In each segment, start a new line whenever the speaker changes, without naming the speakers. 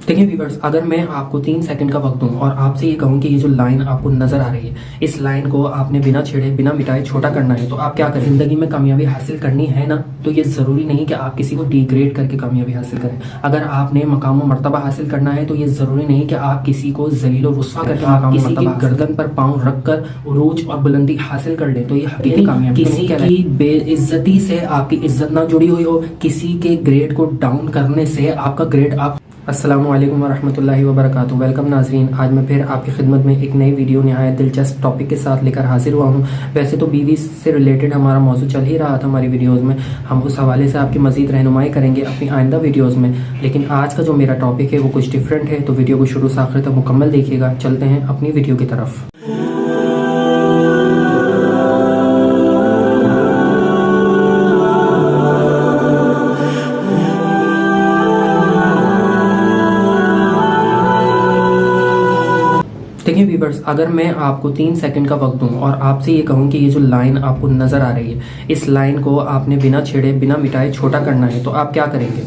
देखिए व्यूअर्स, अगर मैं आपको 3 सेकंड का वक्त दूं और आपसे ये कहूं कि ये जो लाइन आपको नजर आ रही है, इस लाइन को आपने बिना छेड़े बिना मिटाए छोटा करना है, तो आप क्या करें? जिंदगी में कामयाबी हासिल करनी है ना, तो ये जरूरी नहीं कि आप किसी को डिग्रेड करके कामयाबी हासिल करें। अगर आपने मकाम व मर्तबा हासिल करना है, तो ये जरूरी नहीं कि आप किसी को जलील और रुस्वा करके आप किसी की गर्दन पर पाँव रखकर उरूज और बुलंदी हासिल कर लें, तो ये हकीकी कामयाबी। किसी की बेइज्जती से आपकी इज्जत ना जुड़ी हुई हो, किसी के ग्रेड को डाउन करने से आपका ग्रेड आप। अस्सलामु अलैकुम वरहमतुल्लाहि वबरकातुहू। वेलकम नाजरीन, आज मैं फिर आपकी खिदमत में एक नई वीडियो निहायत दिलचस्प टॉपिक के साथ लेकर हाजिर हुआ हूँ। वैसे तो बीवी से रिलेटेड हमारा मौजू चल ही रहा था हमारी वीडियोस में, हम उस हवाले से आपकी मजीद रहनुमाई करेंगे अपनी आइंदा वीडियोस में, लेकिन आज का जो मेरा टॉपिक है वो कुछ डिफरेंट है, तो वीडियो को शुरू से आखिर तक मुकम्मल देखिएगा। चलते हैं अपनी वीडियो की तरफ। देखिए व्यूअर्स, अगर मैं आपको 3 सेकंड का वक्त दूं और आपसे ये कहूं कि ये जो लाइन आपको नजर आ रही है, इस लाइन को आपने बिना छेड़े बिना मिटाए छोटा करना है, तो आप क्या करेंगे?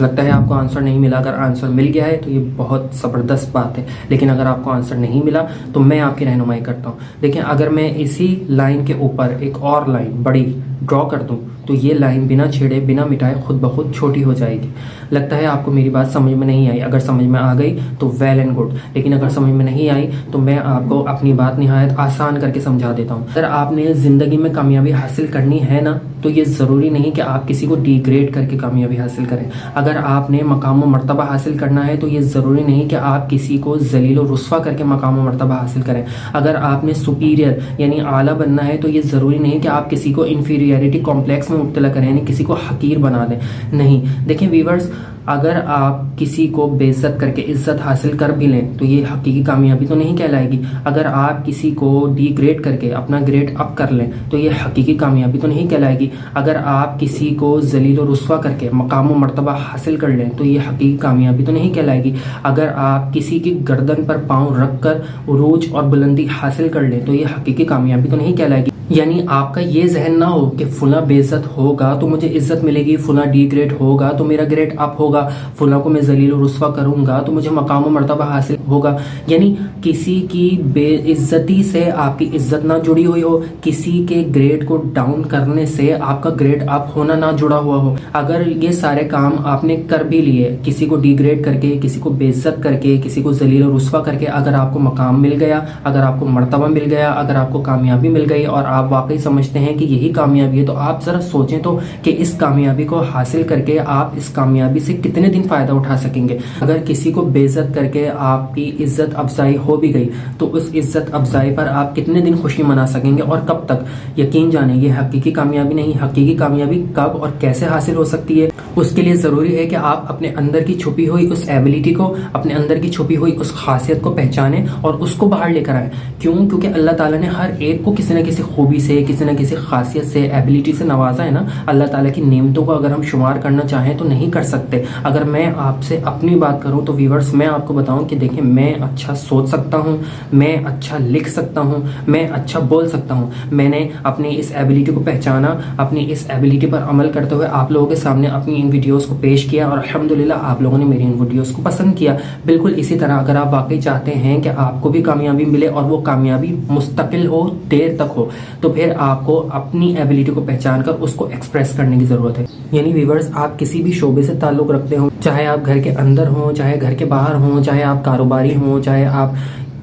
लगता है आपको आंसर नहीं मिला। अगर आंसर मिल गया है तो ये बहुत ज़बरदस्त बात है, लेकिन अगर आपको आंसर नहीं मिला तो मैं आपकी रहनुमाई करता हूँ। देखिए, अगर मैं इसी लाइन के ऊपर एक और लाइन बड़ी ड्रॉ कर दूँ तो ये लाइन बिना छेड़े बिना मिटाए खुद ब खुद छोटी हो जाएगी। लगता है आपको मेरी बात समझ में नहीं आई। अगर समझ में आ गई तो वेल एंड गुड, लेकिन अगर समझ में नहीं आई तो मैं आपको अपनी बात निहायत आसान करके समझा देता हूँ। अगर आपने ज़िंदगी में कामयाबी हासिल करनी है ना, तो ये ज़रूरी नहीं कि आप किसी को डिग्रेड करके कामयाबी हासिल करें। अगर आपने मकाम व मर्तबा हासिल करना है, तो ये ज़रूरी नहीं कि आप किसी को जलील और रुस्वा करके मकाम व मर्तबा हासिल करें। अगर आपने सुपीरियर यानी आला बनना है, तो ये ज़रूरी नहीं कि आप किसी को इन्फीरियरिटी कॉम्प्लेक्स में मुब्तला करें, यानी किसी को हकीर बना दें। नहीं, देखिए व्यूअर्स, अगर आप किसी को बेइज्जत करके इज्जत हासिल कर भी लें तो ये हकीकी कामयाबी तो नहीं कहलाएगी। अगर आप किसी को डिग्रेड करके अपना ग्रेड अप कर लें तो ये हकीकी कामयाबी तो नहीं कहलाएगी। अगर आप किसी को जलील और रुस्वा करके मकाम व मर्तबा हासिल कर लें तो ये हकीकी कामयाबी तो नहीं कहलाएगी। अगर आप किसी की गर्दन पर पाँव रख कर उरूज और बुलंदी हासिल कर लें तो ये हकीकी कामयाबी तो नहीं कहलाएगी। यानी आपका ये जहन ना हो कि फुला बेइज्जत होगा तो मुझे इज्जत मिलेगी, फुला डिग्रेड होगा तो मेरा ग्रेड अप होगा, फुला को मैं जलील और रुस्वा करूंगा तो मुझे मकाम व मर्तबा हासिल होगा। यानी किसी की बेइज्जती से आपकी इज्जत ना जुड़ी हुई हो, किसी के ग्रेड को डाउन करने से आपका ग्रेड अप होना ना जुड़ा हुआ हो। अगर ये सारे काम आपने कर भी लिए, किसी को डिग्रेड करके, किसी को बेइज्जत करके, किसी को जलील और रुस्वा करके, अगर आपको मकाम मिल गया, अगर आपको मर्तबा मिल गया, अगर आपको कामयाबी मिल गई और आप वाकई समझते हैं कि यही कामयाबी है, तो आप जरा सोचें तो कि इस कामयाबी को हासिल करके आप इस कामयाबी से कितने दिन फायदा उठा सकेंगे। अगर किसी को बेइज्जत करके आपकी इज्जत अफजाई हो भी गई तो उस इज्जत अफजाई पर आप कितने दिन खुशी मना सकेंगे और कब तक? यकीन जाने, ये हकीकी कामयाबी नहीं। हकीकी कामयाबी कब और कैसे हासिल हो सकती है, उसके लिए जरूरी है कि आप अपने अंदर की छुपी हुई उस एबिलिटी को, अपने अंदर की छुपी हुई उस खासियत को पहचानें और उसको बाहर लेकर आए। क्यों? क्योंकि अल्लाह ताला ने हर एक को किसी न किसी खूबी से, किसी न किसी खासियत से, एबिलिटी से नवाजा है ना। अल्लाह ताला की नेमतों को अगर हम शुमार करना चाहें तो नहीं कर सकते। अगर मैं आपसे अपनी बात करूं तो व्यूअर्स, मैं आपको बताऊं कि देखिए, मैं अच्छा सोच सकता हूं, मैं अच्छा लिख सकता हूं, मैं अच्छा बोल सकता हूं। मैंने अपनी इस एबिलिटी को पहचाना, अपनी इस एबिलिटी पर अमल करते हुए आप लोगों के सामने अपनी इन वीडियोस को पेश किया और अल्हम्दुलिल्लाह आप लोगों ने मेरी इन वीडियोस को पसंद किया। बिल्कुल इसी तरह अगर आप वाकई चाहते हैं कि आपको भी कामयाबी मिले और वो कामयाबी मुस्तकिल हो, देर तक हो, तो फिर आपको अपनी एबिलिटी को पहचान कर उसको एक्सप्रेस करने की जरूरत है। यानी व्यूअर्स, आप किसी भी शोबे से ताल्लुक रखते हो, चाहे आप घर के अंदर हो, चाहे घर के बाहर हो, चाहे आप कारोबारी हो, चाहे आप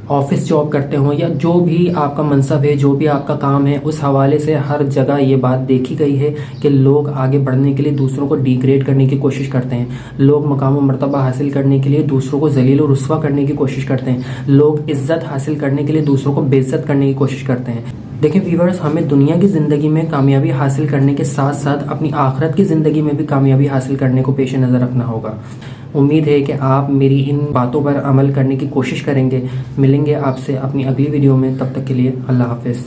ऑफिस जॉब करते हो, या जो भी आपका मनसब है, जो भी आपका काम है, उस हवाले से हर जगह ये बात देखी गई है कि लोग आगे बढ़ने के लिए दूसरों को डिग्रेड करने की कोशिश करते हैं। लोग मकाम व मर्तबा हासिल करने के लिए दूसरों को जलील और रुस्वा करने की कोशिश करते हैं। लोग इज्जत हासिल करने के लिए दूसरों को बेइज्जत करने की कोशिश करते हैं। देखिए व्यूअर्स, हमें दुनिया की ज़िंदगी में कामयाबी हासिल करने के साथ साथ अपनी आखिरत की ज़िंदगी में भी कामयाबी हासिल करने को पेश नज़र रखना होगा। उम्मीद है कि आप मेरी इन बातों पर अमल करने की कोशिश करेंगे। मिलेंगे आपसे अपनी अगली वीडियो में, तब तक के लिए अल्लाह हाफिज़।